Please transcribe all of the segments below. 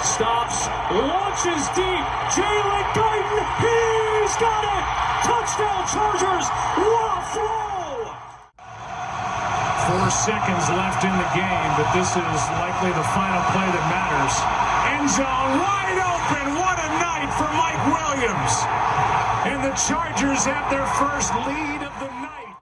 Stops, launches deep. Jalen Guyton, he's got it! Touchdown Chargers! What a throw! 4 seconds left in the game, but this is likely the final play that matters. End zone wide open. What a night for Mike Williams. And the Chargers have their first lead of the night.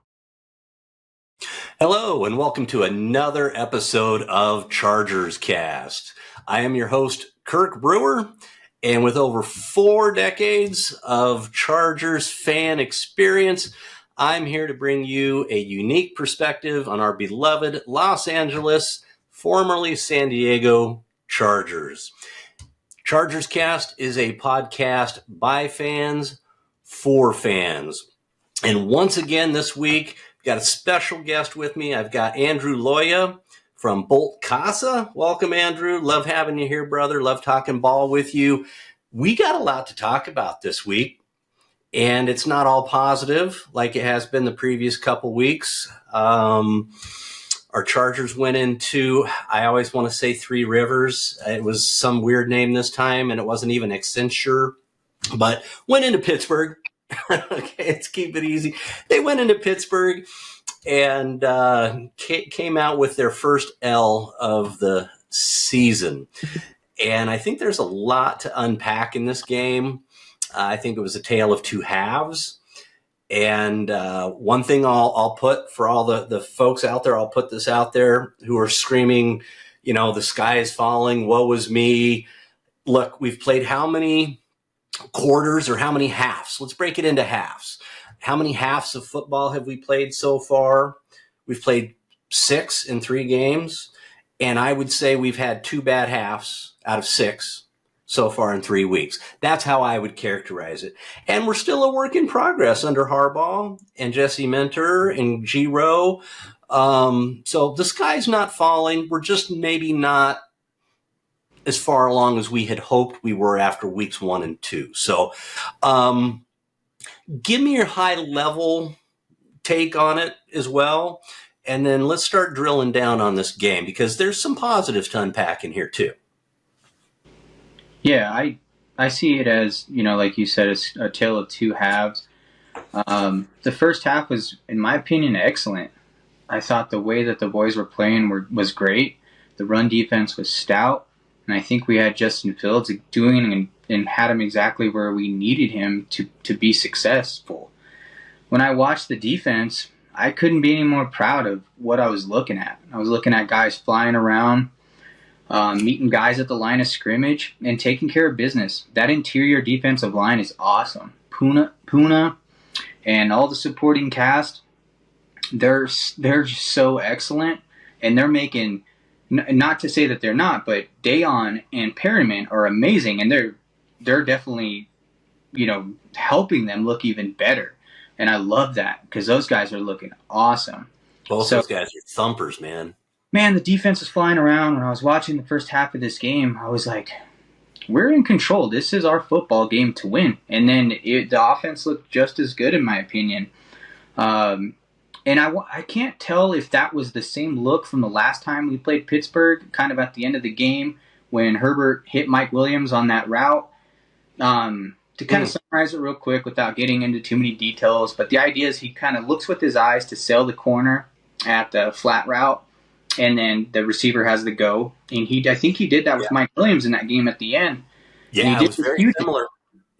Hello, and welcome to another episode of ChargersCast. I am your host, Kirk Brewer, and with over 4 decades of Chargers fan experience, I'm here to bring you a unique perspective on our beloved Los Angeles, formerly San Diego Chargers. ChargersCast is a podcast by fans, for fans. And once again this week, I've got a special guest with me. I've got Andrew Loya from BoltCasa. Welcome, Andrew. Love having you here, brother. Love talking ball with you. We got a lot to talk about this week, and it's not all positive like it has been the previous couple weeks. Our Chargers went into, I always want to say Three Rivers. It was some weird name this time, and it wasn't even Accenture, but went into Pittsburgh. Okay, let's keep it easy. They went into Pittsburgh and came out with their first L of the season. And I think there's a lot to unpack in this game. I think it was a tale of two halves. And one thing I'll put for all the folks out there, I'll put this out there who are screaming, you know, the sky is falling, woe is me. Look, we've played how many quarters or how many halves? Let's break it into halves. How many halves of football have we played so far? We've played 6 in 3 games, and I would say we've had 2 bad halves out of 6 so far in 3 weeks. That's how I would characterize it. And we're still a work in progress under Harbaugh and Jesse Minter and G-Row. So the sky's not falling. We're just maybe not as far along as we had hoped we were after weeks 1 and 2. So give me your high-level take on it as well, and then let's start drilling down on this game because there's some positives to unpack in here too. Yeah, I see it as, you know, like you said, it's a tale of two halves. The first half was, in my opinion, excellent. I thought the way that the boys were playing was great. The run defense was stout. And I think we had Justin Fields doing and had him exactly where we needed him to be successful. When I watched the defense, I couldn't be any more proud of what I was looking at. I was looking at guys flying around, meeting guys at the line of scrimmage, and taking care of business. That interior defensive line is awesome. Puna and all the supporting cast, they're just so excellent, and they're making... Not to say that they're not, but Dayon and Perryman are amazing, and they're definitely, you know, helping them look even better. And I love that because those guys are looking awesome. Both those guys are thumpers, man. Man, the defense is flying around. When I was watching the first half of this game, I was like, we're in control. This is our football game to win. And then the offense looked just as good, in my opinion. And I can't tell if that was the same look from the last time we played Pittsburgh, kind of at the end of the game when Herbert hit Mike Williams on that route. To kind of summarize it real quick without getting into too many details, but the idea is he kind of looks with his eyes to sail the corner at the flat route, and then the receiver has the go. And I think he did that with Mike Williams in that game at the end. Yeah, it was very similar.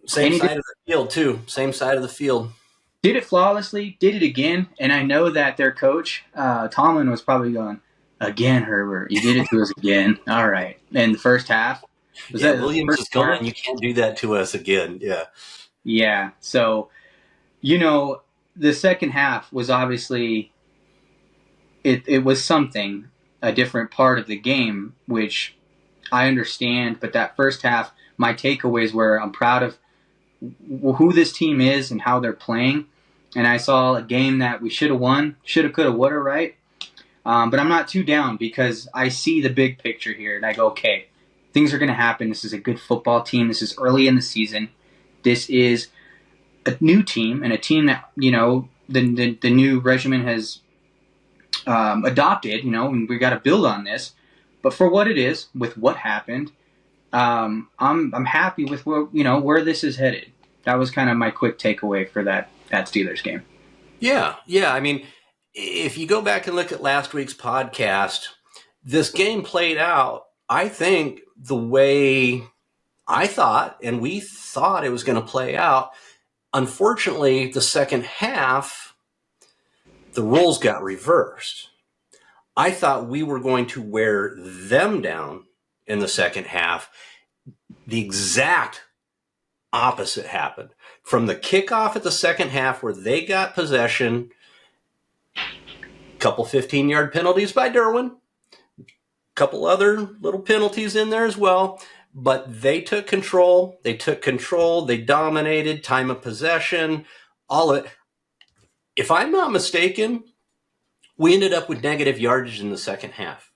Same side of the field, too. Same side of the field. Did it flawlessly, did it again, and I know that their coach, Tomlin, was probably going, again, Herbert, you did it to us again. All right. And the first half. Williams is gone. You can't do that to us again. Yeah. Yeah. So, you know, the second half was obviously, it was something, a different part of the game, which I understand. But that first half, my takeaways were I'm proud of who this team is and how they're playing. And I saw a game that we should have won, shoulda, coulda, woulda, right? But I'm not too down because I see the big picture here. And I go, okay, things are going to happen. This is a good football team. This is early in the season. This is a new team and a team that, you know, the new regimen has adopted, you know, and we got to build on this. But for what it is, with what happened, I'm happy with where this is headed. That was kind of my quick takeaway for that Steelers game. Yeah. I mean, if you go back and look at last week's podcast, this game played out, I think, the way I thought and we thought it was going to play out. Unfortunately, the second half, the roles got reversed. I thought we were going to wear them down in the second half. The exact opposite happened. From the kickoff at the second half where they got possession, couple 15-yard penalties by Derwin, couple other little penalties in there as well, but they took control. They dominated time of possession, all of it. If I'm not mistaken, we ended up with negative yardage in the second half.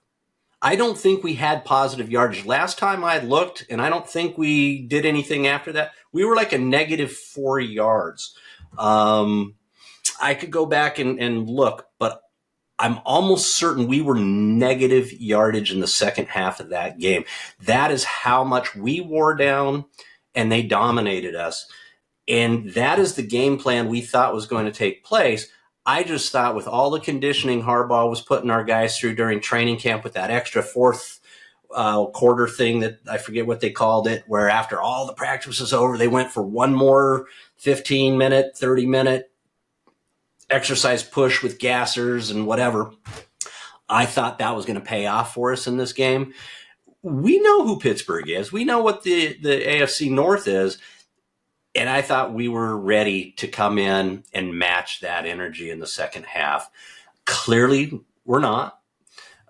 I don't think we had positive yardage. Last time I looked, and I don't think we did anything after that, we were like a negative 4 yards. I could go back and look, but I'm almost certain we were negative yardage in the second half of that game. That is how much we wore down, and they dominated us. And that is the game plan we thought was going to take place. I just thought with all the conditioning Harbaugh was putting our guys through during training camp with that extra fourth quarter thing that I forget what they called it, where after all the practice was over, they went for one more 15-minute, 30-minute exercise push with gassers and whatever. I thought that was going to pay off for us in this game. We know who Pittsburgh is. We know what the AFC North is. And I thought we were ready to come in and match that energy in the second half. Clearly, we're not.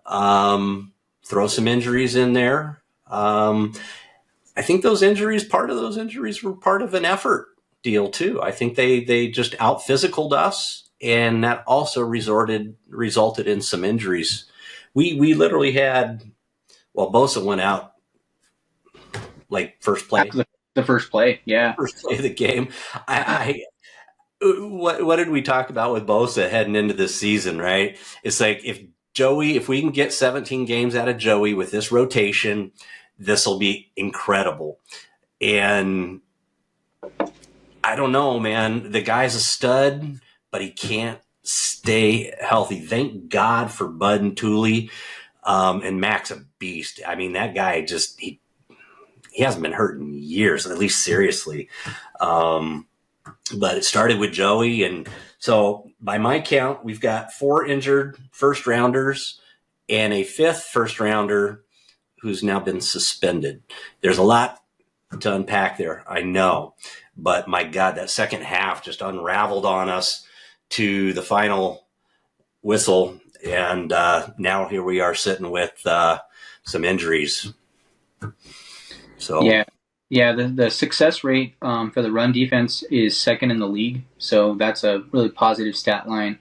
Throw some injuries in there. I think part of those injuries were part of an effort deal too. I think they just out-physicaled us, and that also resulted in some injuries. We literally had, Bosa went out like first play. The first play, yeah. First play of the game. What did we talk about with Bosa heading into this season, right? It's like if we can get 17 games out of Joey with this rotation, this will be incredible. And I don't know, man. The guy's a stud, but he can't stay healthy. Thank God for Bud and Tooley. And Mac's a beast. I mean, that guy he hasn't been hurt in years, at least seriously. But it started with Joey. And so by my count, we've got 4 injured first rounders and a 5th first rounder who's now been suspended. There's a lot to unpack there, I know. But my God, that second half just unraveled on us to the final whistle. And now here we are sitting with some injuries. So the success rate for the run defense is second in the league, so that's a really positive stat line.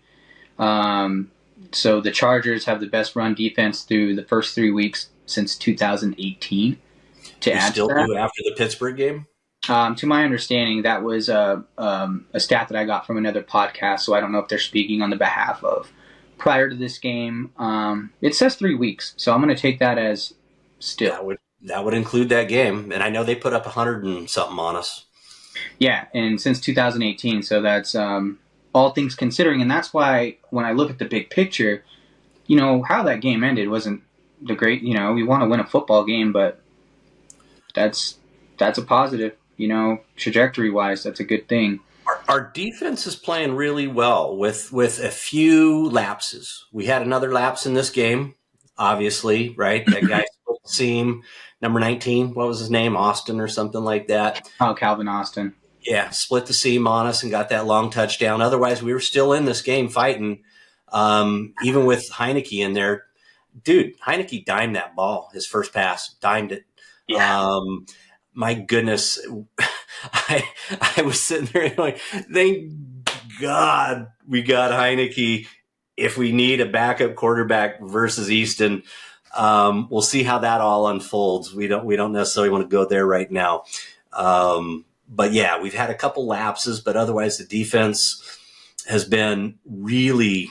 So the Chargers have the best run defense through the first 3 weeks since 2018. You still do after the Pittsburgh game? To my understanding, that was a stat that I got from another podcast, so I don't know if they're speaking on the behalf of prior to this game. It says 3 weeks, so I'm going to take that as still. That would include that game, and I know they put up 100 and something on us. Yeah, and since 2018, so that's all things considering, and that's why when I look at the big picture, how that game ended wasn't the great. We want to win a football game, but that's a positive. Trajectory-wise, that's a good thing. Our defense is playing really well with a few lapses. We had another lapse in this game, obviously, right? That guy split the seam, number 19, what was his name? Austin or something like that. Oh, Calvin Austin. Yeah, split the seam on us and got that long touchdown. Otherwise, we were still in this game fighting, even with Heineke in there. Dude, Heineke dimed that ball, his first pass, dimed it. Yeah. My goodness, I was sitting there going, thank God we got Heineke. If we need a backup quarterback versus Easton, we'll see how that all unfolds. We don't necessarily want to go there right now. But yeah, we've had a couple lapses, but otherwise the defense has been really,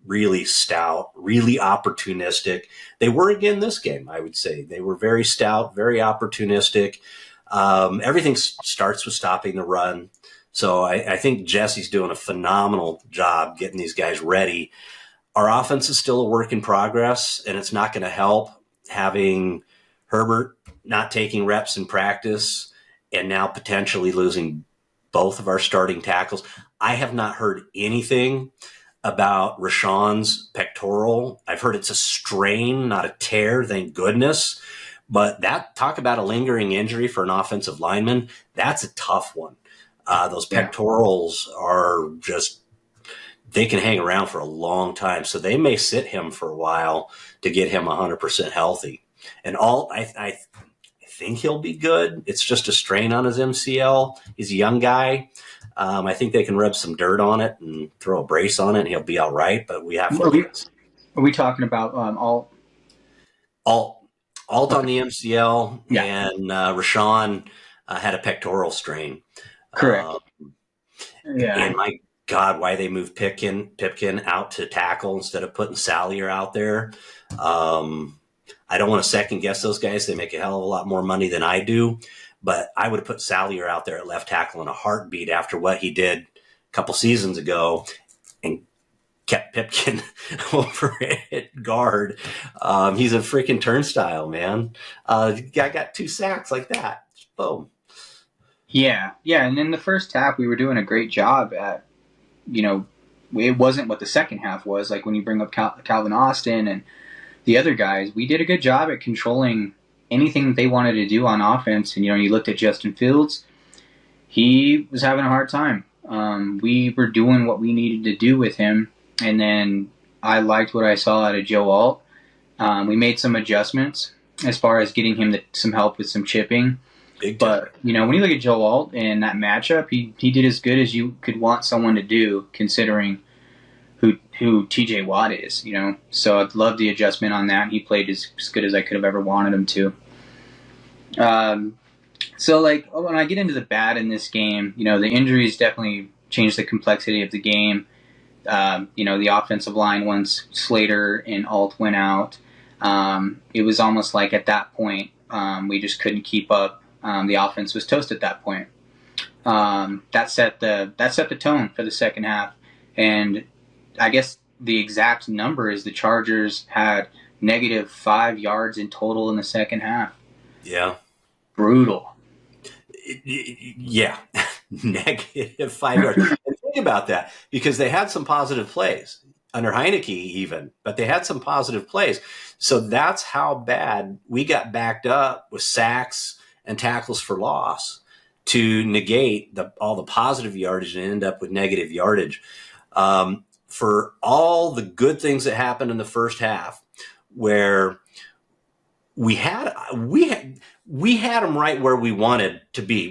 really stout, really opportunistic. They were again this game, I would say. They were very stout, very opportunistic. Everything starts with stopping the run. So I think Jesse's doing a phenomenal job getting these guys ready. Our offense is still a work in progress, and it's not going to help having Herbert not taking reps in practice and now potentially losing both of our starting tackles. I have not heard anything about Rashawn's pectoral. I've heard it's a strain, not a tear, thank goodness. But talk about a lingering injury for an offensive lineman. That's a tough one. Those pectorals are just, they can hang around for a long time. So they may sit him for a while to get him 100% healthy. And I think he'll be good. It's just a strain on his MCL. He's a young guy. I think they can rub some dirt on it and throw a brace on it, and he'll be all right. But we have to. Are we talking about Alt? Alt on the MCL, and Rashawn had a pectoral strain. Correct. And my God, why they moved Pipkin out to tackle instead of putting Salyer out there. I don't want to second guess those guys. They make a hell of a lot more money than I do. But I would have put Salyer out there at left tackle in a heartbeat after what he did a couple seasons ago and kept Pipkin over at guard. He's a freaking turnstile, man. The guy got 2 sacks like that. Just boom. Yeah. And in the first half, we were doing a great job at, it wasn't what the second half was. Like when you bring up Calvin Austin and the other guys, we did a good job at controlling anything that they wanted to do on offense. And, you looked at Justin Fields, he was having a hard time. We were doing what we needed to do with him. And then I liked what I saw out of Joe Alt. We made some adjustments as far as getting him some help with some chipping. But, when you look at Joe Alt and that matchup, he did as good as you could want someone to do, considering who TJ Watt is, So I love the adjustment on that. He played as good as I could have ever wanted him to. So, when I get into the bad in this game, the injuries definitely changed the complexity of the game. The offensive line, once Slater and Alt went out, it was almost like at that point we just couldn't keep up. The offense was toast at that point. That set the tone for the second half, and I guess the exact number is the Chargers had -5 yards in total in the second half. Yeah, brutal. Yeah, -5 yards. And think about that, because they had some positive plays under Heineke even, but they had some positive plays. So that's how bad we got backed up with sacks and tackles for loss to negate all the positive yardage and end up with negative yardage. For all the good things that happened in the first half, where we had them right where we wanted to be.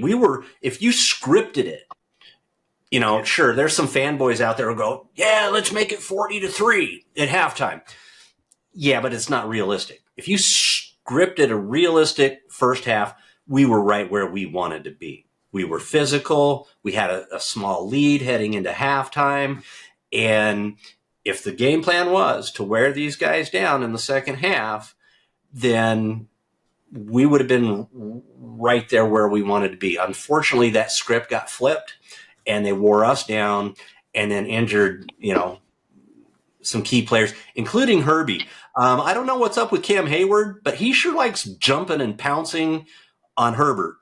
If you scripted it, sure, there's some fanboys out there who go, yeah, let's make it 40-3 at halftime. Yeah, but it's not realistic. If you scripted a realistic first half, we were right where we wanted to be. We were physical. We had a small lead heading into halftime. And if the game plan was to wear these guys down in the second half, then we would have been right there where we wanted to be. Unfortunately, that script got flipped and they wore us down and then injured, some key players, including Herbie. I don't know what's up with Cam Hayward, but he sure likes jumping and pouncing on Herbert.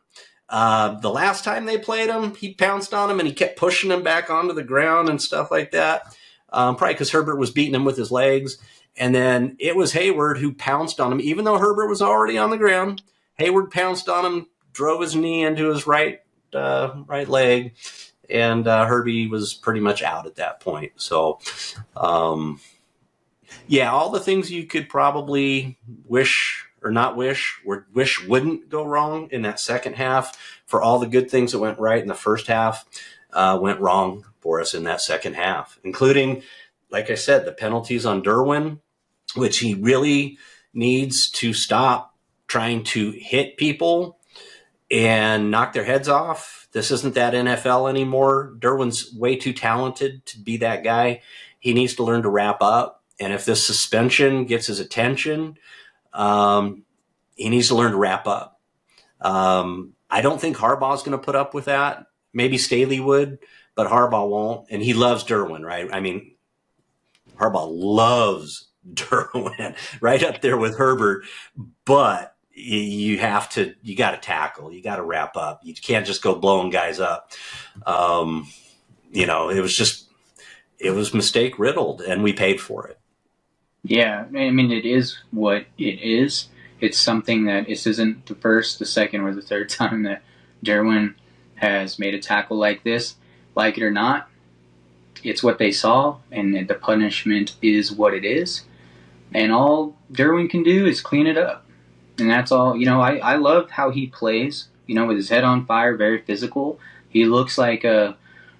The last time they played him, he pounced on him and he kept pushing him back onto the ground and stuff like that. Probably because Herbert was beating him with his legs. And then it was Hayward who pounced on him, even though Herbert was already on the ground. Hayward pounced on him, drove his knee into his right leg, and Herbie was pretty much out at that point. So, all the things you could probably wish wouldn't go wrong in that second half, for all the good things that went right in the first half went wrong for us in that second half, including, like I said, the penalties on Derwin, which he really needs to stop trying to hit people and knock their heads off. This isn't that NFL anymore. Derwin's way too talented to be that guy. he needs to learn to wrap up. And if this suspension gets his attention, he needs to learn to wrap up. I don't think Harbaugh is going to put up with that. Maybe Staley would, but Harbaugh won't. And he loves Derwin, right? I mean, Harbaugh loves Derwin, right up there with Herbert. But you got to tackle. You got to wrap up. You can't just go blowing guys up. It was mistake riddled, and we paid for it. Yeah, I mean, it is what it is. It's something that this isn't the first, the second, or the third time that Derwin has made a tackle like this. Like it or not, it's what they saw, and the punishment is what it is. And all Derwin can do is clean it up. And that's all. I love how he plays, with his head on fire, very physical. He looks like a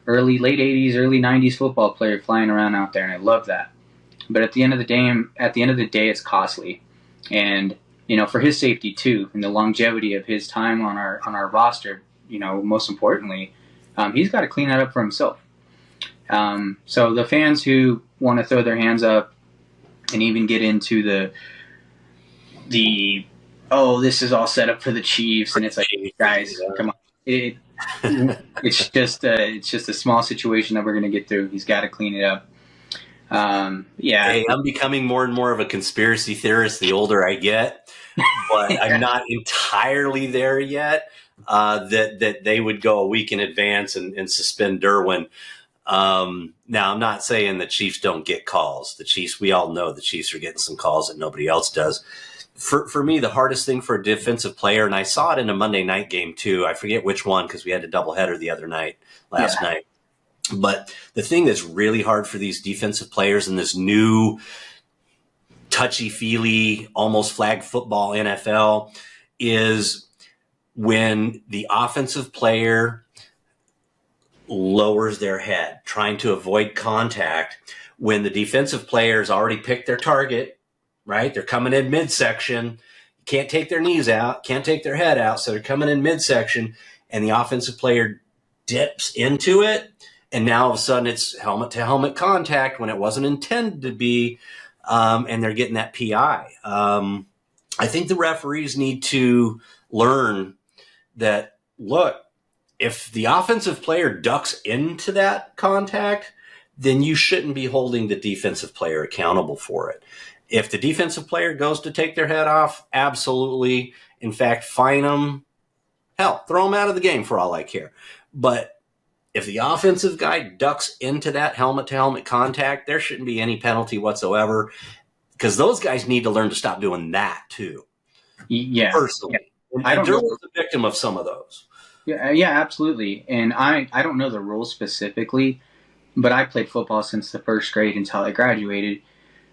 late 80s, early 90s football player flying around out there, and I love that. But at the end of the day, it's costly. And for his safety too, and the longevity of his time on our roster, most importantly, he's got to clean that up for himself. So the fans who want to throw their hands up and even get into the this is all set up for the Chiefs, and it's like, guys, come on, it's just a small situation that we're going to get through. He's got to clean it up. Hey, I'm becoming more and more of a conspiracy theorist the older I get, but I'm not entirely there yet. That they would go a week in advance and suspend Derwin. Now, I'm not saying the Chiefs don't get calls. The Chiefs, we all know the Chiefs are getting some calls that nobody else does. For me, the hardest thing for a defensive player, and I saw it in a Monday night game too. I forget which one because we had a doubleheader the other night, last night. But the thing that's really hard for these defensive players in this new touchy-feely, almost flag football NFL is when the offensive player lowers their head, trying to avoid contact, when the defensive players already picked their target, right? They're coming in midsection. Can't take their knees out, can't take their head out, so they're coming in midsection, and the offensive player dips into it. And now all of a sudden it's helmet-to-helmet contact when it wasn't intended to be, and they're getting that PI. I think the referees need to learn that, look, if the offensive player ducks into that contact, then you shouldn't be holding the defensive player accountable for it. If the defensive player goes to take their head off, absolutely. In fact, fine them. Hell, throw them out of the game for all I care. But if the offensive guy ducks into that helmet-to-helmet contact, there shouldn't be any penalty whatsoever, because those guys need to learn to stop doing that too. Yeah. Personally. Yeah. I was a victim of some of those. Yeah, absolutely. And I don't know the rules specifically, but I played football since the first grade until I graduated.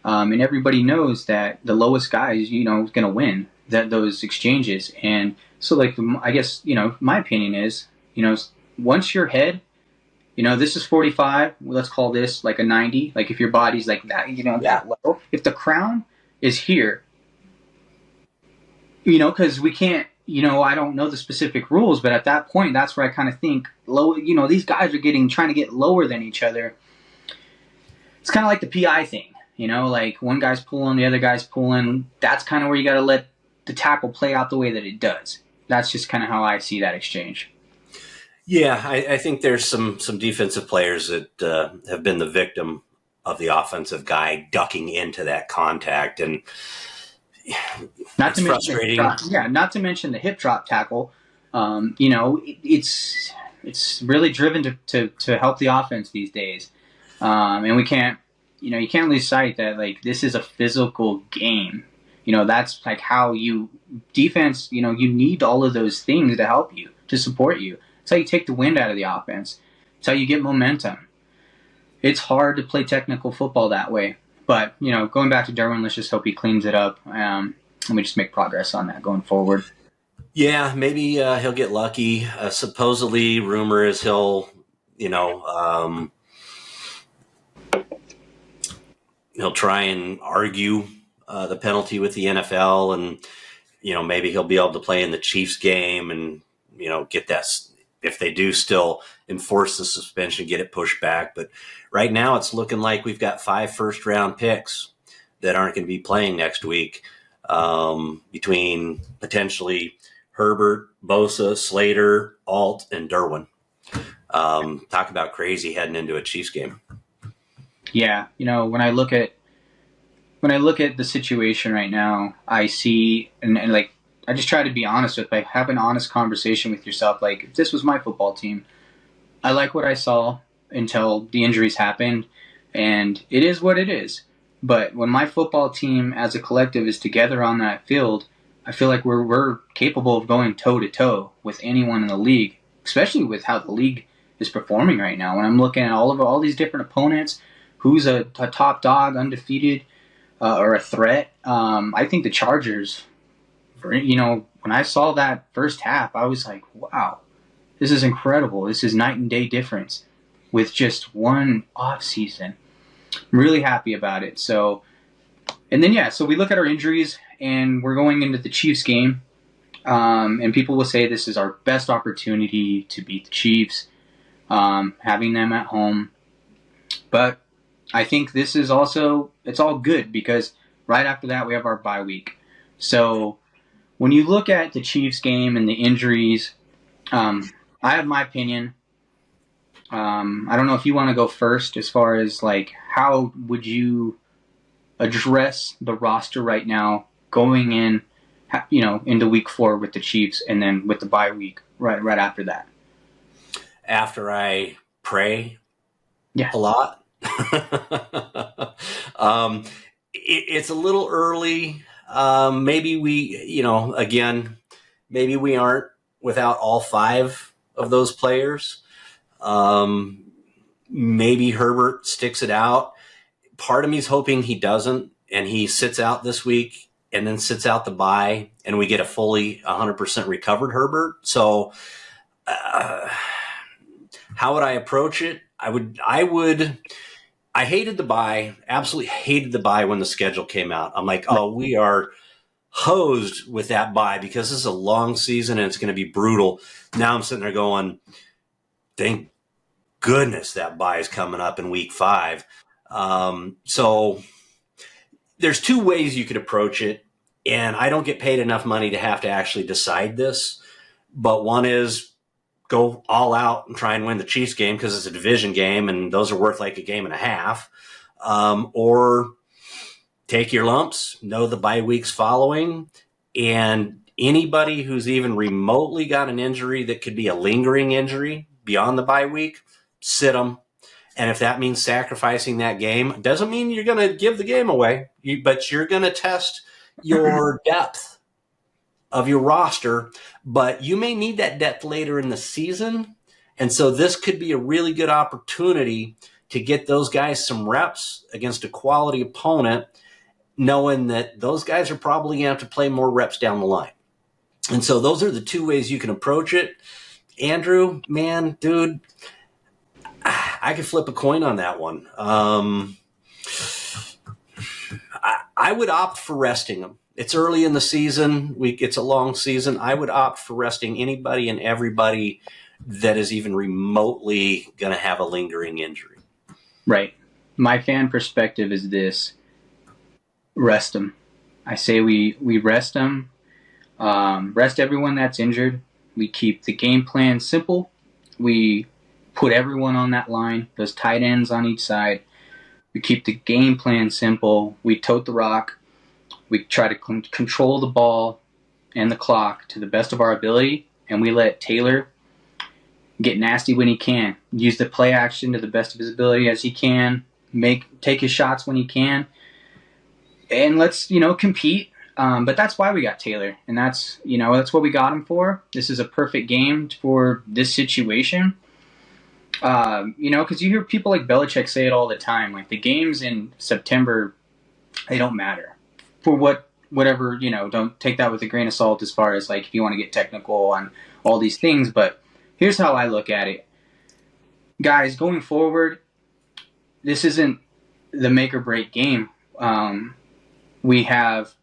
And everybody knows that the lowest guy is, going to win those exchanges. And so, I guess, my opinion is, once your head, this is 45, let's call this like a 90. Like if your body's like that, that low. If the crown is here, because we can't, I don't know the specific rules, but at that point, that's where I kind of think low, these guys are trying to get lower than each other. It's kind of like the PI thing, like one guy's pulling, the other guy's pulling. That's kind of where you got to let the tackle play out the way that it does. That's just kind of how I see that exchange. Yeah, I think there's some defensive players that have been the victim of the offensive guy ducking into that contact, and it's frustrating. Not to mention the hip drop tackle. It's really driven to help the offense these days, and we can't. You can't lose sight that this is a physical game. That's like how defense. You need all of those things to help you, to support you. It's how you take the wind out of the offense. It's how you get momentum. It's hard to play technical football that way. But, going back to Derwin, let's just hope he cleans it up. And we just make progress on that going forward. Yeah, maybe he'll get lucky. Supposedly, rumor is he'll try and argue the penalty with the NFL. And, maybe he'll be able to play in the Chiefs game and, get that if they do still enforce the suspension, get it pushed back. But right now it's looking like we've got 5 first-round picks that aren't going to be playing next week, between potentially Herbert, Bosa, Slater, Alt, and Derwin. Talk about crazy heading into a Chiefs game. Yeah, when I look at the situation right now, I see and like I just try to be honest with, like, have an honest conversation with yourself. Like, if this was my football team, I like what I saw until the injuries happened, and it is what it is. But when my football team as a collective is together on that field, I feel like we're capable of going toe-to-toe with anyone in the league, especially with how the league is performing right now. When I'm looking at all these different opponents, who's a top dog, undefeated, or a threat, I think the Chargers, when I saw that first half, I was like, wow, this is incredible. This is night and day difference with just one off season. I'm really happy about it. So we look at our injuries, and we're going into the Chiefs game, and people will say this is our best opportunity to beat the Chiefs, having them at home. But I think this is also, it's all good because right after that we have our bye week. So when you look at the Chiefs game and the injuries, I have my opinion. I don't know if you want to go first as far as, like, how would you address the roster right now going in, into week 4 with the Chiefs and then with the bye week right after that? After I pray a lot. It's a little early. Maybe we aren't without all 5 of those players. Maybe Herbert sticks it out. Part of me is hoping he doesn't, and he sits out this week and then sits out the bye, and we get a fully 100% recovered Herbert. So how would I approach it? I hated the bye, absolutely hated the bye when the schedule came out. I'm like, oh, we are hosed with that bye because this is a long season and it's going to be brutal. Now I'm sitting there going, thank goodness that bye is coming up in week 5. So there's 2 ways you could approach it, and I don't get paid enough money to have to actually decide this. But one is go all out and try and win the Chiefs game because it's a division game and those are worth like a game and a half. Or take your lumps, know the bye weeks following, and anybody who's even remotely got an injury that could be a lingering injury beyond the bye week, sit them. And if that means sacrificing that game, doesn't mean you're going to give the game away, but you're going to test your depth of your roster, but you may need that depth later in the season. And so this could be a really good opportunity to get those guys some reps against a quality opponent, knowing that those guys are probably going to have to play more reps down the line. And so those are the 2 ways you can approach it. Andrew, man, dude, I could flip a coin on that one. I would opt for resting them. It's early in the season. It's a long season. I would opt for resting anybody and everybody that is even remotely going to have a lingering injury. Right. My fan perspective is this. Rest them. I say we rest them. Rest everyone that's injured. We keep the game plan simple. We put everyone on that line, those tight ends on each side. We keep the game plan simple. We tote the rock. We try to control the ball and the clock to the best of our ability, and we let Taylor get nasty when he can. Use the play action to the best of his ability as he can. Take his shots when he can. And let's, compete. But that's why we got Taylor, and that's what we got him for. This is a perfect game for this situation. Because you hear people like Belichick say it all the time. Like, the games in September, they don't matter. For whatever, don't take that with a grain of salt as far as, like, if you want to get technical on all these things. But here's how I look at it. Guys, going forward, this isn't the make or break game. We have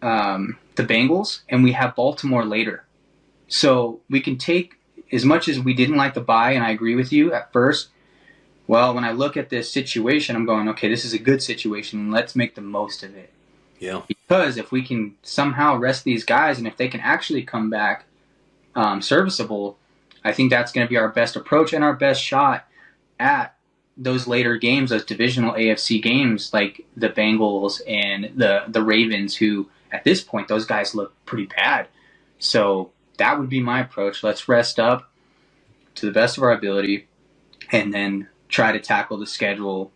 the Bengals and we have Baltimore later. So we can take, as much as we didn't like the bye, and I agree with you at first, well, when I look at this situation, I'm going, okay, this is a good situation. Let's make the most of it. Yeah. Because if we can somehow rest these guys, and if they can actually come back serviceable, I think that's going to be our best approach and our best shot at those later games, those divisional AFC games, like the Bengals and the Ravens, who at this point, those guys look pretty bad. So that would be my approach. Let's rest up to the best of our ability and then try to tackle the schedule,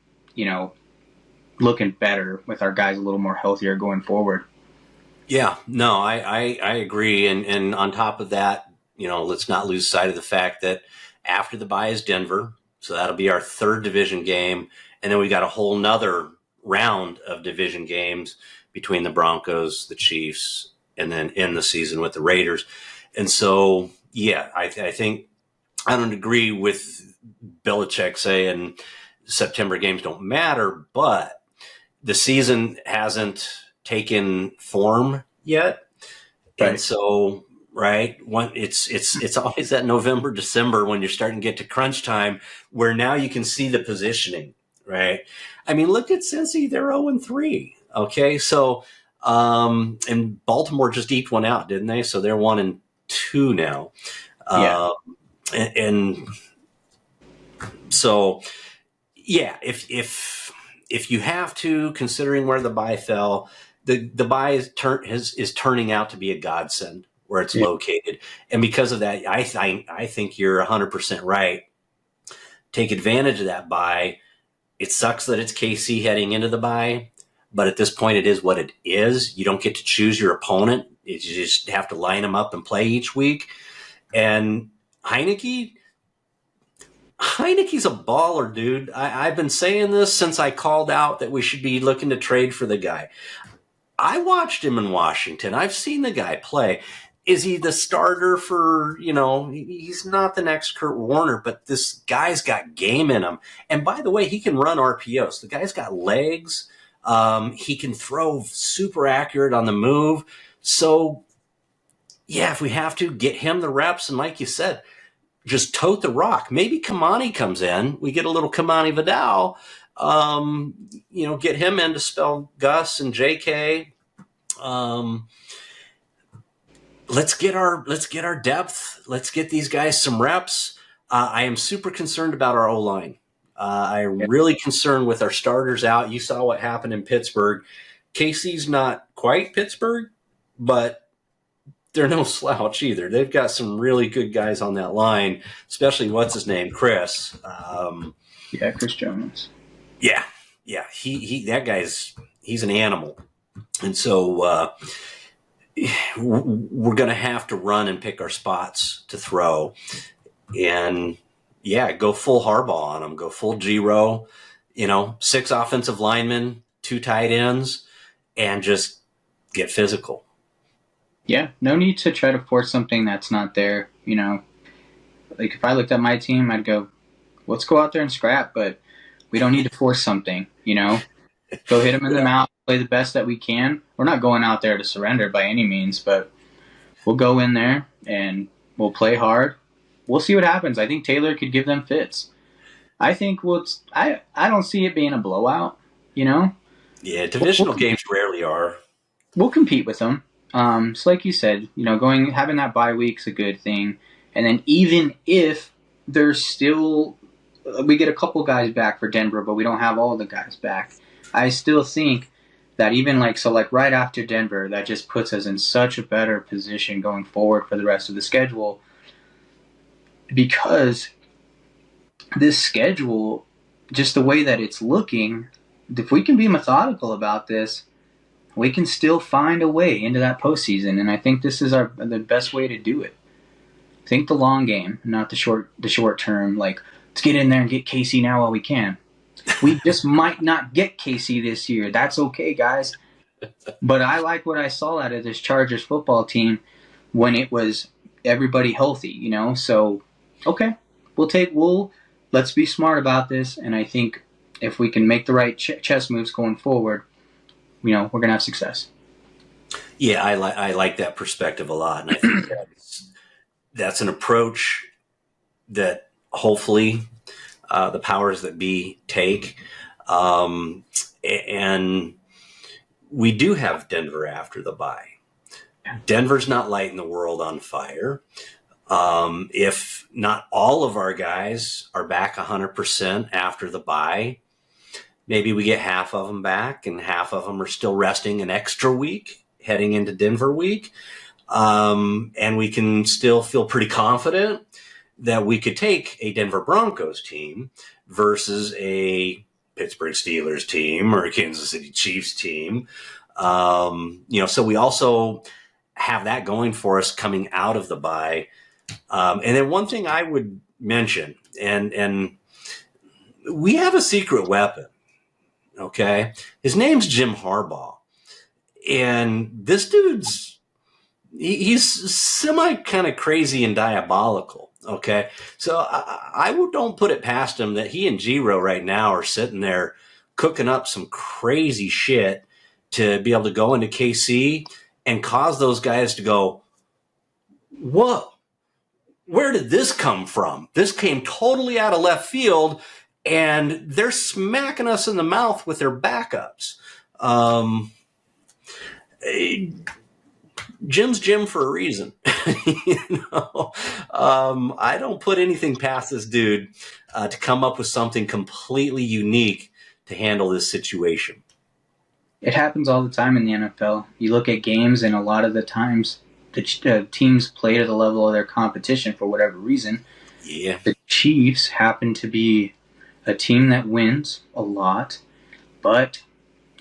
looking better with our guys a little more healthier going forward. Yeah, no, I agree. And on top of that, let's not lose sight of the fact that after the bye is Denver. So that'll be our third division game. And then we got a whole nother round of division games between the Broncos, the Chiefs, and then end the season with the Raiders. And so, yeah, I think I don't agree with Belichick saying September games don't matter, but the season hasn't taken form yet. Right. And so, right, it's always that November, December when you're starting to get to crunch time where now you can see the positioning, right? I mean, look at Cincy, they're 0-3. Okay, so and Baltimore just eked one out, didn't they? So they're 1-2 now. Yeah. And so, yeah, if you have to, considering where the bye fell, the bye is turning out to be a godsend where it's located, and because of that, I think you're 100% right. Take advantage of that bye. It sucks that it's KC heading into the bye, but at this point, it is what it is. You don't get to choose your opponent. You just have to line them up and play each week. And Heineke's a baller, dude. I've been saying this since I called out that we should be looking to trade for the guy. I watched him in Washington. I've seen the guy play. Is he the starter for, he's not the next Kurt Warner, but this guy's got game in him. And by the way, he can run RPOs. The guy's got legs. He can throw super accurate on the move. So, yeah, if we have to, get him the reps. And like you said, just tote the rock. Maybe Kamani comes in. We get a little Kamani Vidal. Get him in to spell Gus and JK. Let's get our depth. Let's get these guys some reps. I am super concerned about our O-line. I'm really concerned with our starters out. You saw what happened in Pittsburgh. KC's not quite Pittsburgh, but they're no slouch either. They've got some really good guys on that line, especially what's his name, Chris. Chris Jones. Yeah. He that guy's he's an animal, and so we're going to have to run and pick our spots to throw, and go full Harbaugh on them. Go full Giro. 6 offensive linemen, 2 tight ends, and just get physical. Yeah, no need to try to force something that's not there. Like if I looked at my team, I'd go, let's go out there and scrap, but we don't need to force something, Go hit them in the mouth, play the best that we can. We're not going out there to surrender by any means, but we'll go in there and we'll play hard. We'll see what happens. I think Taylor could give them fits. I think I don't see it being a blowout, Yeah, divisional games rarely are. We'll compete with them. So like you said, having that bye week's a good thing. And then even if there's still, we get a couple guys back for Denver, but we don't have all the guys back. I still think that even right after Denver, that just puts us in such a better position going forward for the rest of the schedule, because this schedule, just the way that it's looking, if we can be methodical about this, we can still find a way into that postseason, and I think this is the best way to do it. Think the long game, not the short term. Let's get in there and get KC now while we can. We just might not get KC this year. That's okay, guys. But I like what I saw out of this Chargers football team when it was everybody healthy. So okay, let's be smart about this, and I think if we can make the right chess moves going forward, we're going to have success. Yeah, I like that perspective a lot, and I think that's an approach that hopefully the powers that be take. And we do have Denver after the bye. Denver's not lighting the world on fire. If not all of our guys are back 100% after the bye, maybe we get half of them back and half of them are still resting an extra week heading into Denver week. And we can still feel pretty confident that we could take a Denver Broncos team versus a Pittsburgh Steelers team or a Kansas City Chiefs team. So we also have that going for us coming out of the bye. And then one thing I would mention, and we have a secret weapon, okay? His name's Jim Harbaugh. And this dude's, he's semi kind of crazy and diabolical, okay? So I don't put it past him that he and Giro right now are sitting there cooking up some crazy shit to be able to go into KC and cause those guys to go, whoa, where did this come from? This came totally out of left field, and they're smacking us in the mouth with their backups. Jim's Jim for a reason. I don't put anything past this dude to come up with something completely unique to handle this situation. It happens all the time in the NFL. You look at games, and a lot of the times the teams play to the level of their competition for whatever reason. Yeah. The Chiefs happen to be a team that wins a lot, but,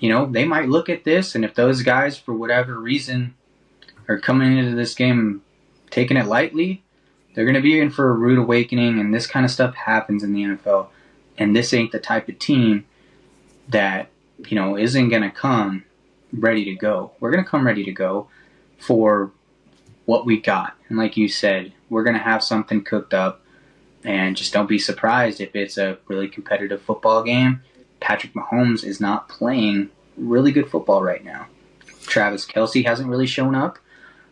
they might look at this, and if those guys, for whatever reason, are coming into this game taking it lightly, they're going to be in for a rude awakening, and this kind of stuff happens in the NFL. And this ain't the type of team that, isn't going to come ready to go. We're going to come ready to go for what we got. And like you said, we're going to have something cooked up, and just don't be surprised if it's a really competitive football game. Patrick Mahomes is not playing really good football right now. Travis Kelce hasn't really shown up.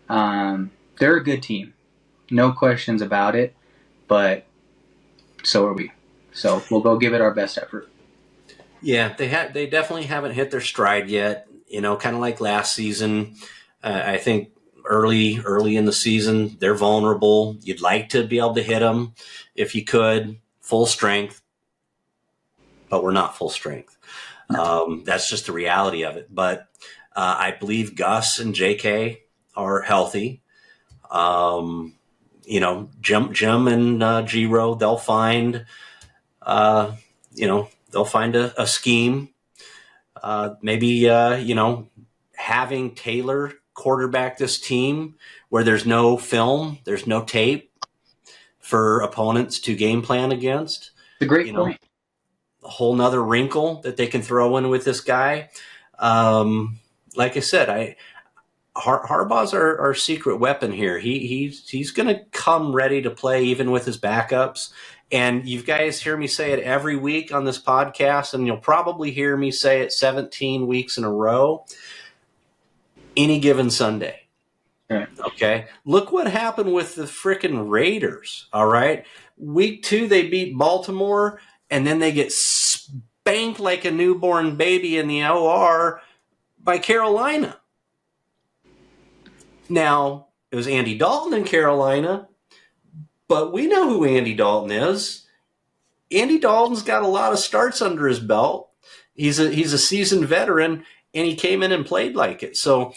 They're a good team. No questions about it, but so are we. So we'll go give it our best effort. Yeah, they definitely haven't hit their stride yet. Kind of like last season. I think early in the season, they're vulnerable. You'd like to be able to hit them if you could, full strength, but we're not full strength. That's just the reality of it. But I believe Gus and JK are healthy. Jim and Giro, they'll find, they'll find a scheme. Maybe, having Taylor quarterback this team where there's no film, there's no tape for opponents to game plan against. It's a great point. A whole nother wrinkle that they can throw in with this guy. Like I said, Harbaugh's our secret weapon here. He's going to come ready to play even with his backups. And you guys hear me say it every week on this podcast, and you'll probably hear me say it 17 weeks in a row. Any given Sunday. Okay? Look what happened with the frickin' Raiders, all right? Week 2, they beat Baltimore, and then they get spanked like a newborn baby in the OR by Carolina. Now, it was Andy Dalton in Carolina, but we know who Andy Dalton is. Andy Dalton's got a lot of starts under his belt. He's a seasoned veteran, and he came in and played like it. So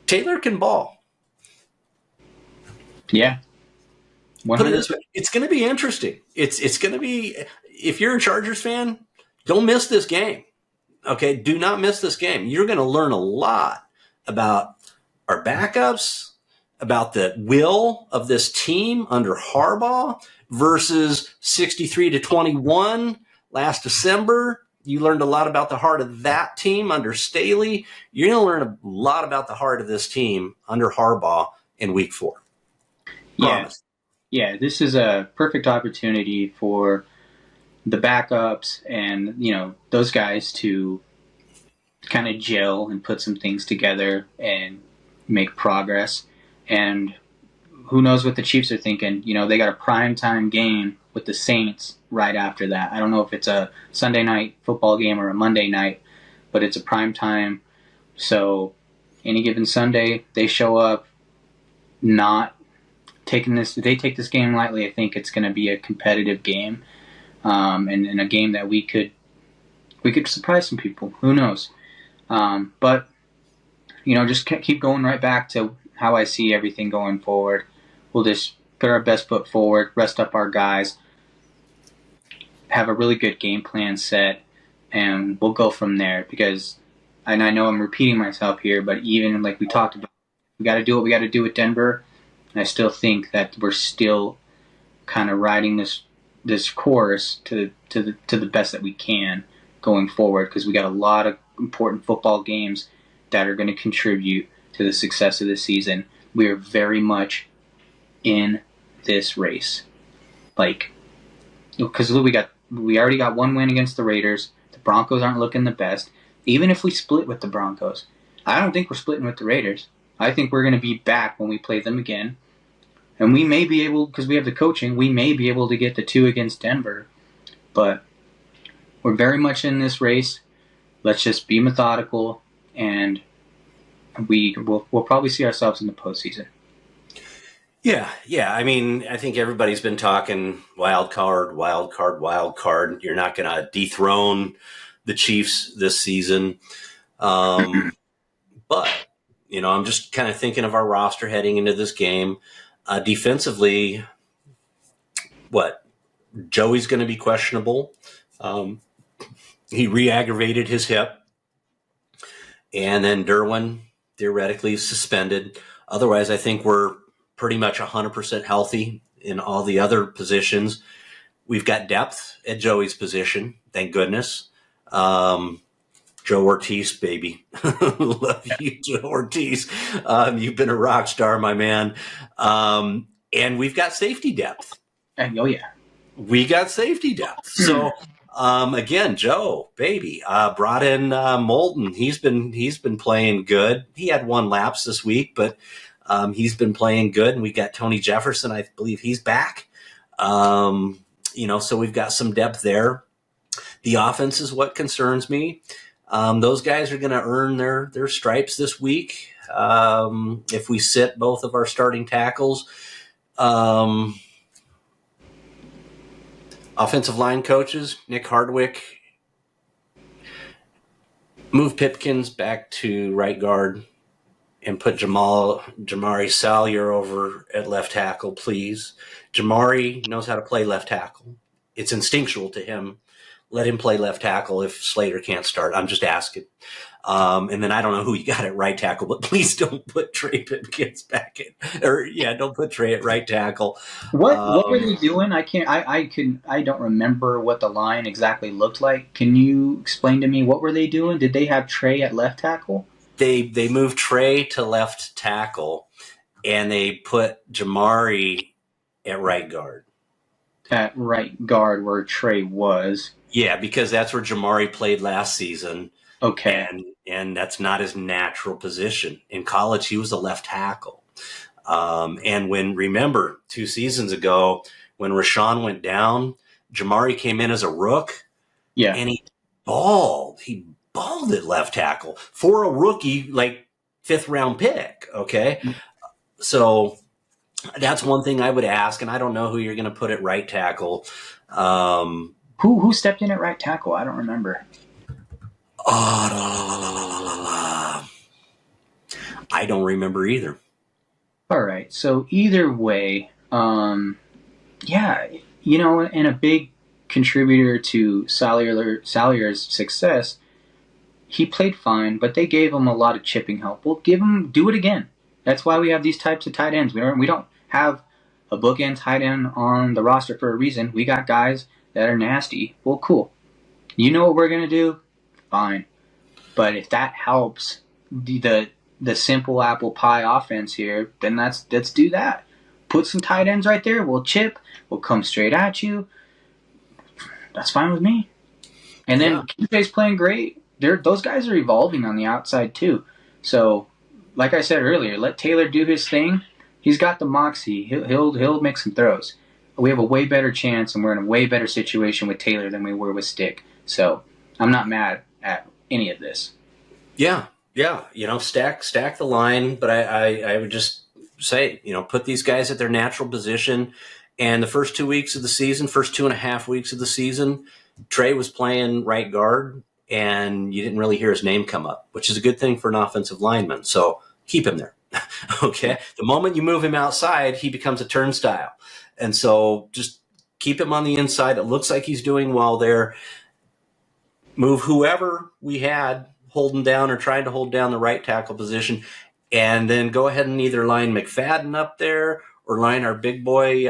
Taylor can ball. Yeah. 100%. Put it this way, it's going to be interesting. It's going to be, if you're a Chargers fan, don't miss this game. Okay, do not miss this game. You're going to learn a lot about our backups, about the will of this team under Harbaugh versus 63-21 last December. You learned a lot about the heart of that team under Staley. You're going to learn a lot about the heart of this team under Harbaugh in week 4. Promise. Yeah, this is a perfect opportunity for the backups and, those guys to kind of gel and put some things together and make progress. And who knows what the Chiefs are thinking? You know, they got a primetime game with the Saints right after that. I don't know if it's a Sunday night football game or a Monday night, but it's a primetime. So any given Sunday, they show up not taking this. If they take this game lightly, I think it's going to be a competitive game, and a game that we could surprise some people. Who knows? But you know, just keep going right back to how I see everything going forward. We'll just put our best foot forward, rest up our guys, have a really good game plan set, and we'll go from there. Because, and I know I'm repeating myself here, but even like we talked about, we got to do what we got to do with Denver. And I still think that we're still kind of riding this course to the best that we can going forward, because we got a lot of important football games that are going to contribute to the success of the season. We are very much in this race, like, because we already got one win against the Raiders. The Broncos aren't looking the best. Even if we split with the Broncos, I don't think we're splitting with the Raiders. I think we're going to be back when we play them again, and we may be able, because we have the coaching, we may be able to get the 2 against Denver. But we're very much in this race. Let's just be methodical, and we'll probably see ourselves in the postseason. Yeah. I mean, I think everybody's been talking wild card. You're not going to dethrone the Chiefs this season. But, you know, I'm just kind of thinking of our roster heading into this game. Defensively, Joey's going to be questionable. He re-aggravated his hip. And then Derwin theoretically suspended. Otherwise, I think we're pretty much 100% healthy in all the other positions. We've got depth at Joey's position, thank goodness. Joe Ortiz, baby. Love you, Joe Ortiz. You've been a rock star, my man. And we've got safety depth. Oh, yeah. We got safety depth. So, again, Joe, baby, brought in Moulton. He's been playing good. He had one lapse this week, but he's been playing good. And we got Tony Jefferson. I believe he's back. You know, so we've got some depth there. The offense is what concerns me. Those guys are going to earn their stripes this week. If we sit both of our starting tackles, offensive line coaches, Nick Hardwick, move Pipkins back to right guard and put Jamari Salyer over at left tackle, please. Jamari knows how to play left tackle. It's instinctual to him. Let him play left tackle if Slater can't start. I'm just asking. And then I don't know who you got at right tackle, but please don't put Trey Pipkins back in. Don't put Trey at right tackle. What were they doing? I don't remember what the line exactly looked like. Can you explain to me what were they doing? Did they have Trey at left tackle? They moved Trey to left tackle, and they put Jamari at right guard. At right guard where Trey was. Yeah, because that's where Jamari played last season. Okay. And that's not his natural position. In college, he was a left tackle. And remember, 2 seasons ago, when Rashawn went down, Jamari came in as a rook. Yeah. And he balled. He balled at left tackle for a rookie, like 5th round pick. Okay. So that's one thing I would ask, and I don't know who you're going to put at right tackle. Who stepped in at right tackle? I don't remember. I don't remember either. All right. So either way, yeah, you know, and a big contributor to Salyer's success, he played fine, but they gave him a lot of chipping help. We'll do it again. That's why we have these types of tight ends. We don't have a bookend tight end on the roster for a reason. We got guys that are nasty. Well, cool. You know what we're going to do? Fine. But if that helps the simple apple pie offense here, then let's do that. Put some tight ends right there. We'll chip. We'll come straight at you. That's fine with me. And then QJ's playing great. Those guys are evolving on the outside too. So, like I said earlier, let Taylor do his thing. He's got the moxie. He'll make some throws. We have a way better chance, and we're in a way better situation with Taylor than we were with Stick. So I'm not mad at any of this. Yeah. Stack the line, but I would just say, put these guys at their natural position. And the first 2 weeks of the season, first 2.5 weeks of the season, Trey was playing right guard, and you didn't really hear his name come up, which is a good thing for an offensive lineman. So keep him there. Okay. The moment you move him outside, he becomes a turnstile. And so just keep him on the inside. It looks like he's doing well there. Move whoever we had holding down or trying to hold down the right tackle position, and then go ahead and either line McFadden up there or line our big boy,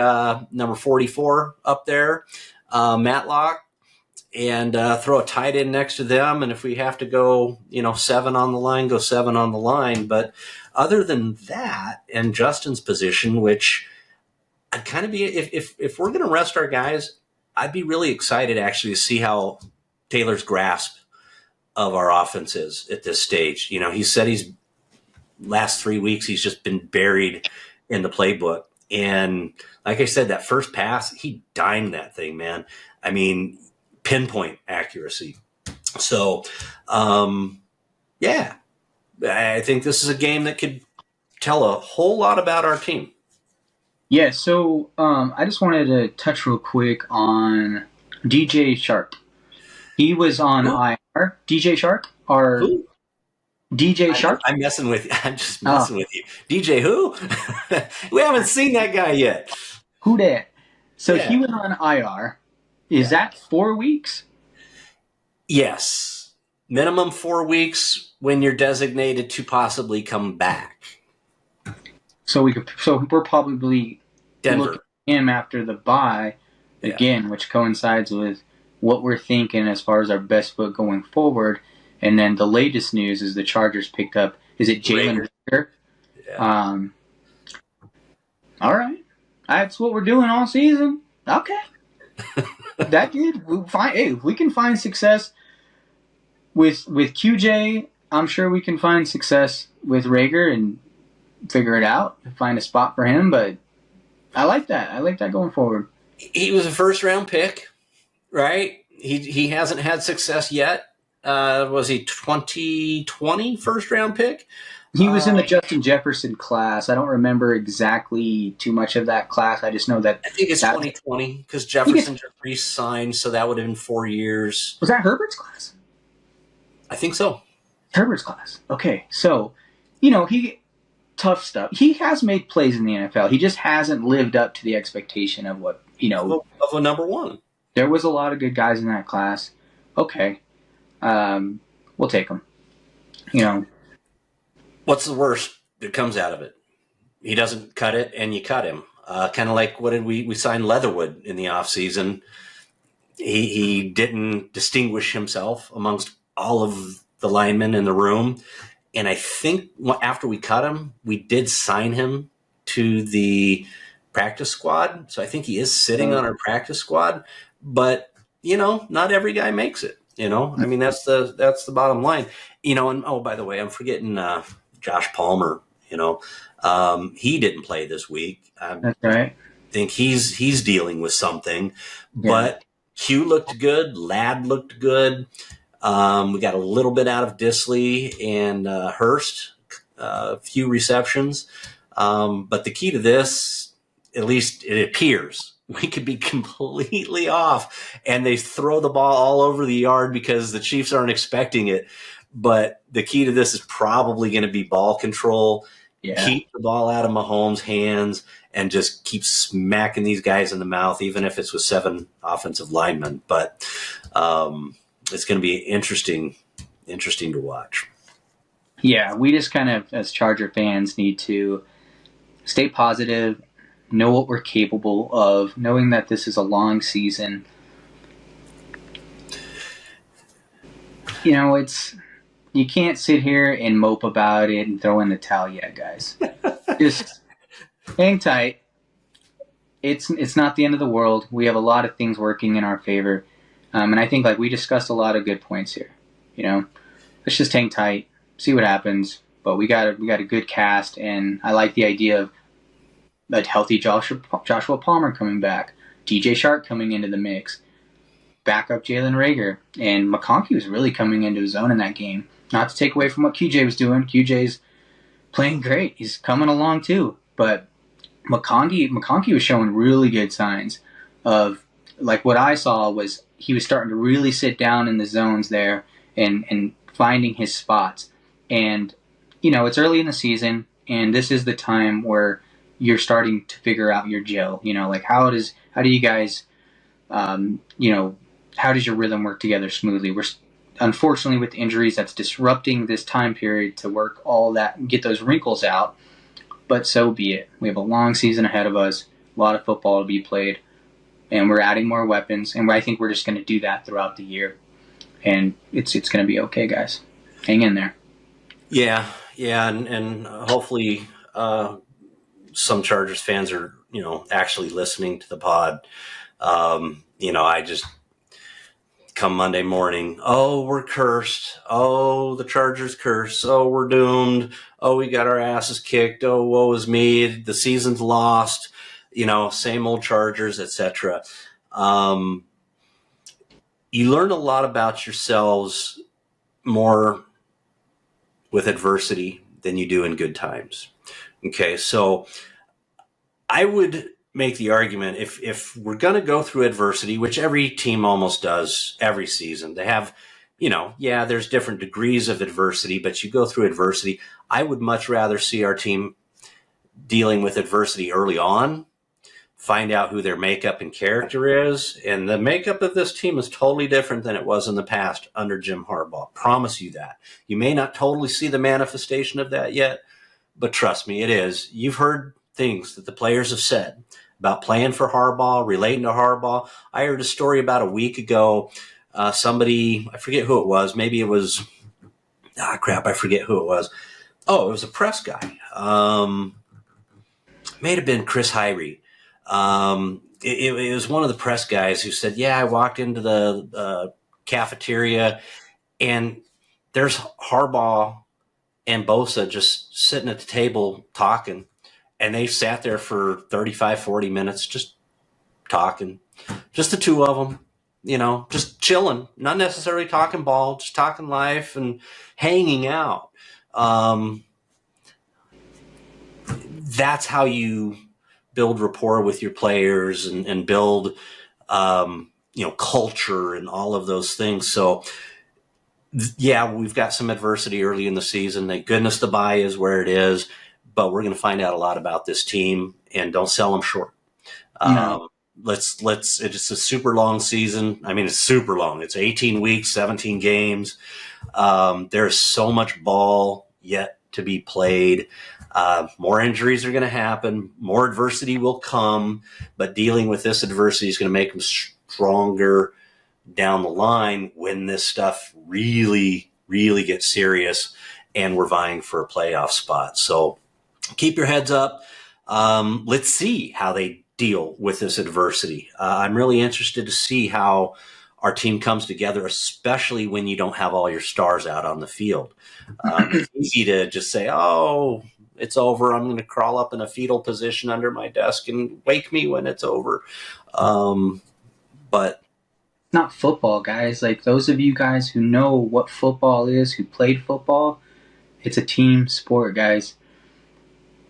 number 44 up there, Matlock, and throw a tight end next to them. And if we have to go, 7 on the line, go 7 on the line. But other than that, and Justin's position, which I'd kind of be, if we're going to rest our guys, I'd be really excited actually to see how Taylor's grasp of our offense is at this stage. He said last 3 weeks, he's just been buried in the playbook. And like I said, that first pass, he dimed that thing, man. I mean, pinpoint accuracy. So, I think this is a game that could tell a whole lot about our team. Yeah, so I just wanted to touch real quick on DJ Shark. He was on IR. DJ Shark? DJ Shark? I'm messing with you. I'm just messing with you. DJ who? We haven't seen that guy yet. Who dat? So he went on IR. Is that 4 weeks? Yes. Minimum 4 weeks when you're designated to possibly come back. So we're probably Denver. looking at him after the bye again, which coincides with what we're thinking as far as our best foot going forward. And then the latest news is the Chargers picked up, is it Jalen Rager? Yeah. All right. That's what we're doing all season. Okay. That good. If we can find success with QJ, I'm sure we can find success with Rager and figure it out, find a spot for him. But I like that. I like that going forward. He was a first-round pick, right? He hasn't had success yet. Was he 2020 first-round pick? He was in the Justin Jefferson class. I don't remember exactly too much of that class. I just know that I think it's 2020 because Jefferson just re-signed, so that would have been 4 years. Was that Herbert's class? I think so. Herbert's class. Okay, so tough stuff. He has made plays in the NFL. He just hasn't lived up to the expectation of what of a number one. There was a lot of good guys in that class. Okay, we'll take them. What's the worst that comes out of it? He doesn't cut it, and you cut him. Kind of like what did we signed Leatherwood in the offseason. He didn't distinguish himself amongst all of the linemen in the room. And I think after we cut him, we did sign him to the practice squad. So I think he is sitting on our practice squad. But, not every guy makes it. I mean, that's the bottom line. And by the way, I'm forgetting Josh Palmer. He didn't play this week. That's right. I think he's dealing with something. Yeah. But Hugh looked good. Ladd looked good. We got a little bit out of Disley and Hurst, a few receptions. But the key to this, at least it appears, we could be completely off and they throw the ball all over the yard because the Chiefs aren't expecting it. But the key to this is probably going to be ball control. Yeah. Keep the ball out of Mahomes' hands and just keep smacking these guys in the mouth, even if it's with 7 offensive linemen. But it's going to be interesting to watch. Yeah, we just kind of, as Charger fans, need to stay positive, know what we're capable of, knowing that this is a long season. You can't sit here and mope about it and throw in the towel yet, guys. Just hang tight. It's not the end of the world. We have a lot of things working in our favor. And I think we discussed a lot of good points here. Let's just hang tight, see what happens. But we got a good cast, and I like the idea of a healthy Joshua Palmer coming back, DJ Shark coming into the mix, backup Jalen Reagor, and McConkey was really coming into his own in that game. Not to take away from what QJ was doing. QJ's playing great. He's coming along too. But McConkey was showing really good signs of, like, what I saw was he was starting to really sit down in the zones there and finding his spots. And, it's early in the season, and this is the time where you're starting to figure out your gel. Like, how do you guys, how does your rhythm work together smoothly? Unfortunately, with injuries, that's disrupting this time period to work all that, get those wrinkles out. But so be it. We have a long season ahead of us, a lot of football to be played, and we're adding more weapons, and I think we're just going to do that throughout the year. And it's going to be okay, guys. Hang in there. Yeah, and hopefully some Chargers fans are, actually listening to the pod. I just come Monday morning, oh, we're cursed. Oh, the Chargers cursed. Oh, we're doomed. Oh, we got our asses kicked. Oh, woe is me. The season's lost. Same old Chargers, etc. You learn a lot about yourselves more with adversity than you do in good times. Okay, so I would make the argument if we're going to go through adversity, which every team almost does every season, they have, there's different degrees of adversity, but you go through adversity. I would much rather see our team dealing with adversity early on, find out who their makeup and character is. And the makeup of this team is totally different than it was in the past under Jim Harbaugh. Promise you that. You may not totally see the manifestation of that yet, but trust me, it is. You've heard things that the players have said about playing for Harbaugh, relating to Harbaugh. I heard a story about a week ago. Somebody, I forget who it was. Maybe it was, I forget who it was. Oh, it was a press guy. May have been Chris Hyrie. It was one of the press guys who said, I walked into the cafeteria and there's Harbaugh and Bosa just sitting at the table talking. And they sat there for 35, 40 minutes just talking. Just the two of them, just chilling. Not necessarily talking ball, just talking life and hanging out. That's how you build rapport with your players and build, culture and all of those things. So, we've got some adversity early in the season. Thank goodness the bye is where it is. But we're going to find out a lot about this team, and don't sell them short. No. It's a super long season. I mean, it's super long. It's 18 weeks, 17 games. There's so much ball yet to be played. More injuries are going to happen. More adversity will come, but dealing with this adversity is going to make them stronger down the line when this stuff really, really gets serious and we're vying for a playoff spot. So, keep your heads up. Let's see how they deal with this adversity. I'm really interested to see how our team comes together, especially when you don't have all your stars out on the field. It's easy to just say, oh, it's over. I'm going to crawl up in a fetal position under my desk and wake me when it's over. But it's not football, guys. Like, those of you guys who know what football is, who played football, it's a team sport, guys.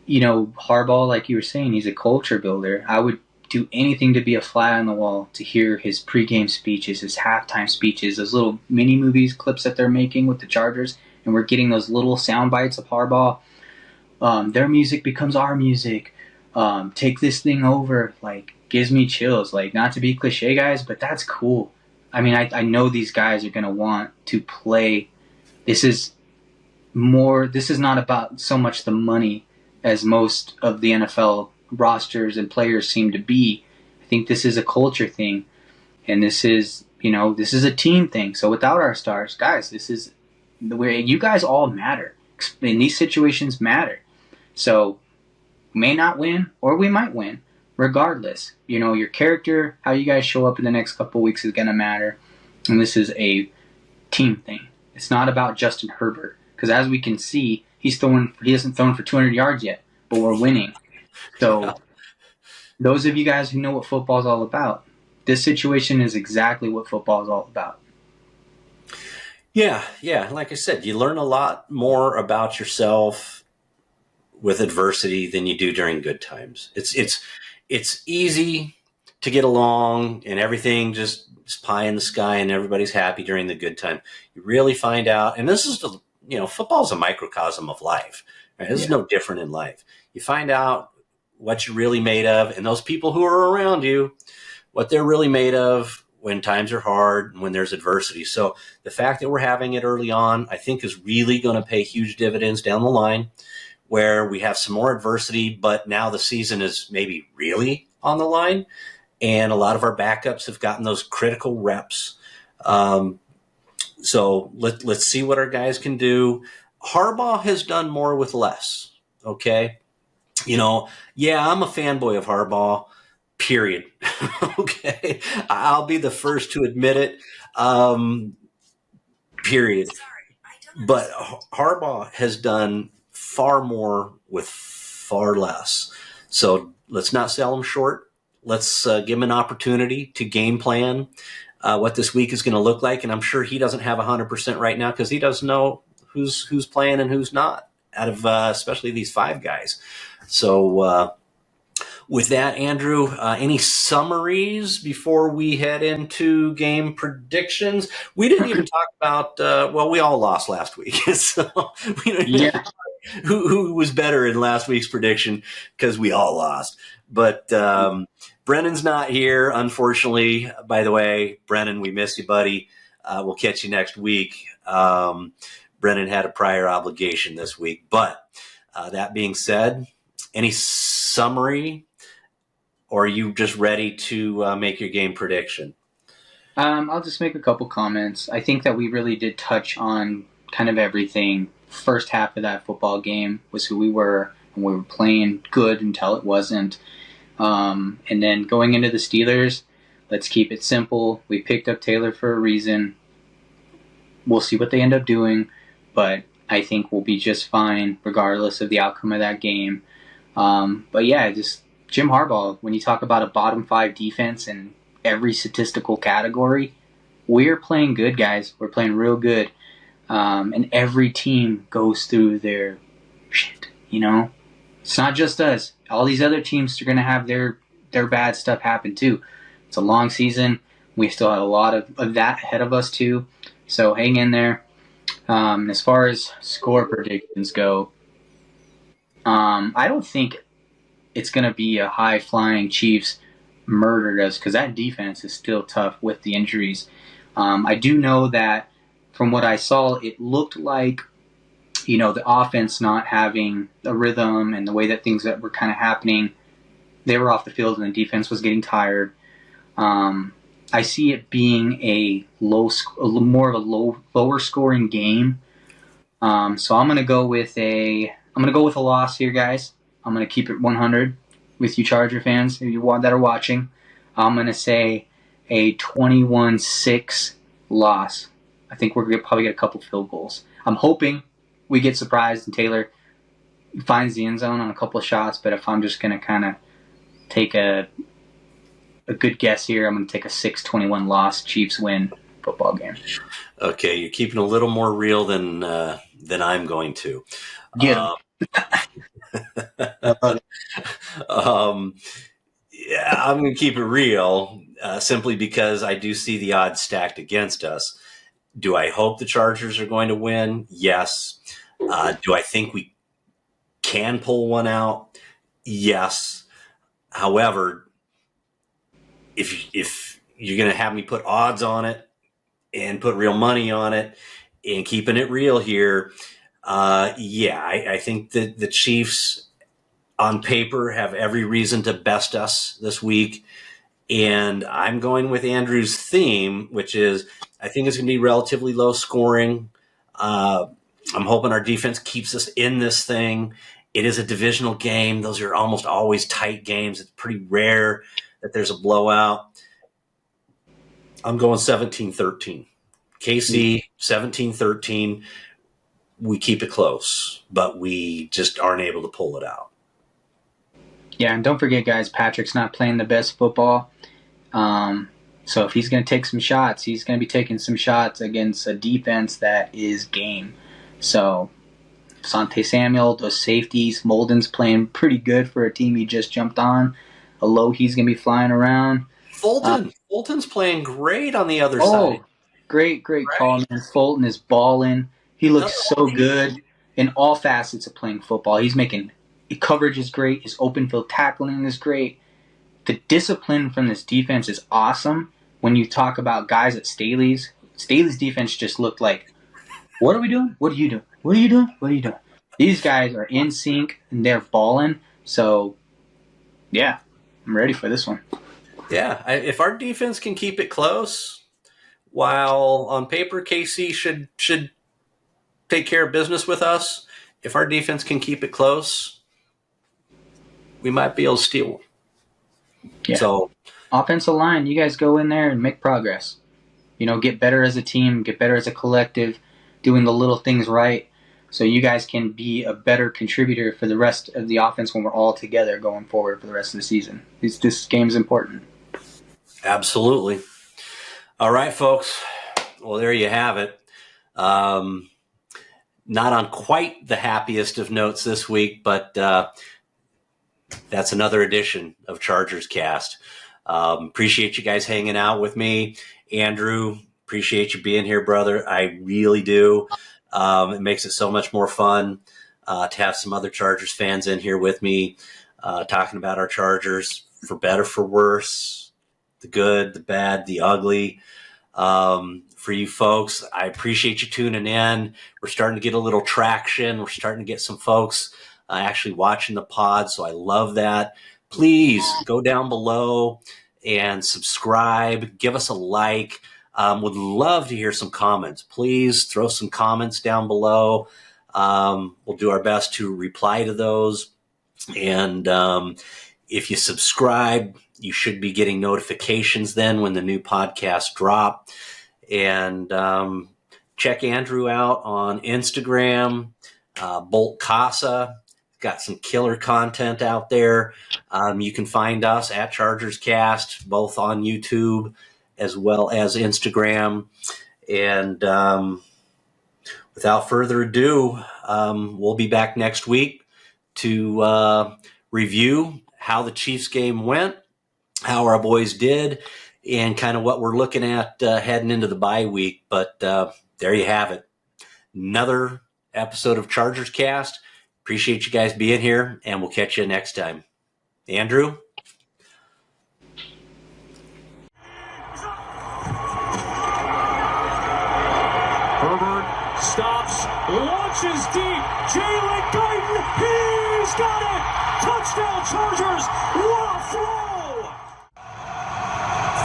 Harbaugh, like you were saying, he's a culture builder. I would do anything to be a fly on the wall to hear his pregame speeches, his halftime speeches, those little mini movies, clips that they're making with the Chargers, and we're getting those little sound bites of Harbaugh. Their music becomes our music. Take this thing over. Like, gives me chills. Like, not to be cliche, guys, but that's cool. I mean, I know these guys are going to want to play. This is not about so much the money as most of the NFL rosters and players seem to be. I think this is a culture thing, and this is a team thing. So without our stars, guys, this is where you guys all matter. In these situations matter. So we may not win, or we might win. Regardless, your character, how you guys show up in the next couple of weeks is going to matter, and this is a team thing. It's not about Justin Herbert, because as we can see, he hasn't thrown for 200 yards yet, but we're winning. So Those of you guys who know what football is all about, this situation is exactly what football is all about. Yeah. Like I said, you learn a lot more about yourself with adversity than you do during good times. It's easy to get along and everything just is pie in the sky and everybody's happy during the good time. You really find out, and this is football is a microcosm of life. Right? This is no different in life. You find out what you're really made of, and those people who are around you, what they're really made of when times are hard and when there's adversity. So the fact that we're having it early on, I think, is really going to pay huge dividends down the line, where we have some more adversity, but now the season is maybe really on the line, and a lot of our backups have gotten those critical reps. So let's see what our guys can do. Harbaugh has done more with less, okay? I'm a fanboy of Harbaugh, period. Okay? I'll be the first to admit it, period. But Harbaugh has done far more with far less. So let's not sell him short. Let's give him an opportunity to game plan what this week is going to look like. And I'm sure he doesn't have 100% right now because he doesn't know who's playing and who's not out of especially these five guys. So with that, Andrew, any summaries before we head into game predictions? We didn't even talk about, we all lost last week. So we don't even know who was better in last week's prediction because we all lost. But Brennan's not here, unfortunately. By the way, Brennan, we miss you, buddy. We'll catch you next week. Brennan had a prior obligation this week. But that being said, any summary, or are you just ready to make your game prediction? I'll just make a couple comments. I think that we really did touch on kind of everything. First half of that football game was who we were, and we were playing good until it wasn't. And then going into the Steelers, let's keep it simple. We picked up Taylor for a reason. We'll see what they end up doing, but I think we'll be just fine regardless of the outcome of that game. But yeah, just Jim Harbaugh, when you talk about a bottom five defense in every statistical category, we're playing good, guys. We're playing real good. And every team goes through their shit, It's not just us. All these other teams are going to have their bad stuff happen too. It's a long season. We still have a lot of that ahead of us too. So hang in there. As far as score predictions go, I don't think it's going to be a high-flying Chiefs murdered us because that defense is still tough with the injuries. I do know that from what I saw, it looked like, the offense not having a rhythm and the way that things that were kind of happening, they were off the field and the defense was getting tired. I see it being more of a lower scoring game. So I'm gonna go with a loss here, guys. I'm gonna keep it 100 with you Charger fans that are watching. I'm gonna say a 21-6 loss. I think we're going to probably get a couple field goals. I'm hoping we get surprised and Taylor finds the end zone on a couple of shots, but if I'm just going to kind of take a good guess here, I'm going to take a 6-21 loss, Chiefs win football game. Okay, you're keeping a little more real than I'm going to. Yeah. Yeah, I'm going to keep it real simply because I do see the odds stacked against us. Do I hope the Chargers are going to win? Yes. Do I think we can pull one out? Yes. However, if you're going to have me put odds on it and put real money on it and keeping it real here, I think that the Chiefs on paper have every reason to best us this week. And I'm going with Andrew's theme, which is I think it's going to be relatively low scoring. I'm hoping our defense keeps us in this thing. It is a divisional game. Those are almost always tight games. It's pretty rare that there's a blowout. I'm going 17-13. KC, 17-13. We keep it close, but we just aren't able to pull it out. Yeah, and don't forget, guys, Patrick's not playing the best football. So if he's going to take some shots, he's going to be taking some shots against a defense that is game. So Sante Samuel, those safeties, Molden's playing pretty good for a team he just jumped on. Alohi's going to be flying around. Fulton's playing great on the other side. Great call, man. Fulton is balling. He looks so good in all facets of playing football. He's making coverage is great. His open field tackling is great. The discipline from this defense is awesome. When you talk about guys at Staley's defense just looked like, what are we doing? What are you doing? What are you doing? What are you doing? These guys are in sync and they're balling. So, yeah, I'm ready for this one. Yeah, if our defense can keep it close, while on paper KC should take care of business with us, if our defense can keep it close, we might be able to steal one. Yeah. So, offensive line, you guys go in there and make progress. Get better as a team, get better as a collective, doing the little things right, so you guys can be a better contributor for the rest of the offense when we're all together going forward for the rest of the season. This game's important. Absolutely. All right, folks. Well, there you have it. Not on quite the happiest of notes this week, but that's another edition of ChargersCast. Appreciate you guys hanging out with me. Andrew, appreciate you being here, brother. I really do. It makes it so much more fun to have some other Chargers fans in here with me, talking about our Chargers, for better, for worse, the good, the bad, the ugly. For you folks, I appreciate you tuning in. We're starting to get a little traction. We're starting to get some folks actually watching the pod, so I love that. Please go down below and subscribe. Give us a like. Would love to hear some comments. Please throw some comments down below. We'll do our best to reply to those. And if you subscribe, you should be getting notifications then when the new podcasts drop. And check Andrew out on Instagram, BoltCasa. Got some killer content out there. You can find us at ChargersCast, both on YouTube as well as Instagram. And without further ado, we'll be back next week to review how the Chiefs game went, how our boys did, and kind of what we're looking at heading into the bye week. But there you have it. Another episode of ChargersCast. Appreciate you guys being here, and we'll catch you next time. Andrew? Herbert stops, launches deep. Jalen Guyton, he's got it! Touchdown Chargers! What a throw!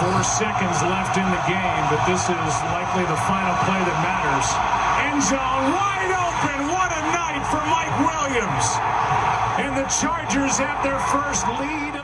4 seconds left in the game, but this is likely the final play that matters. End zone wide open. What a night for Mike Williams. And the Chargers have their first lead.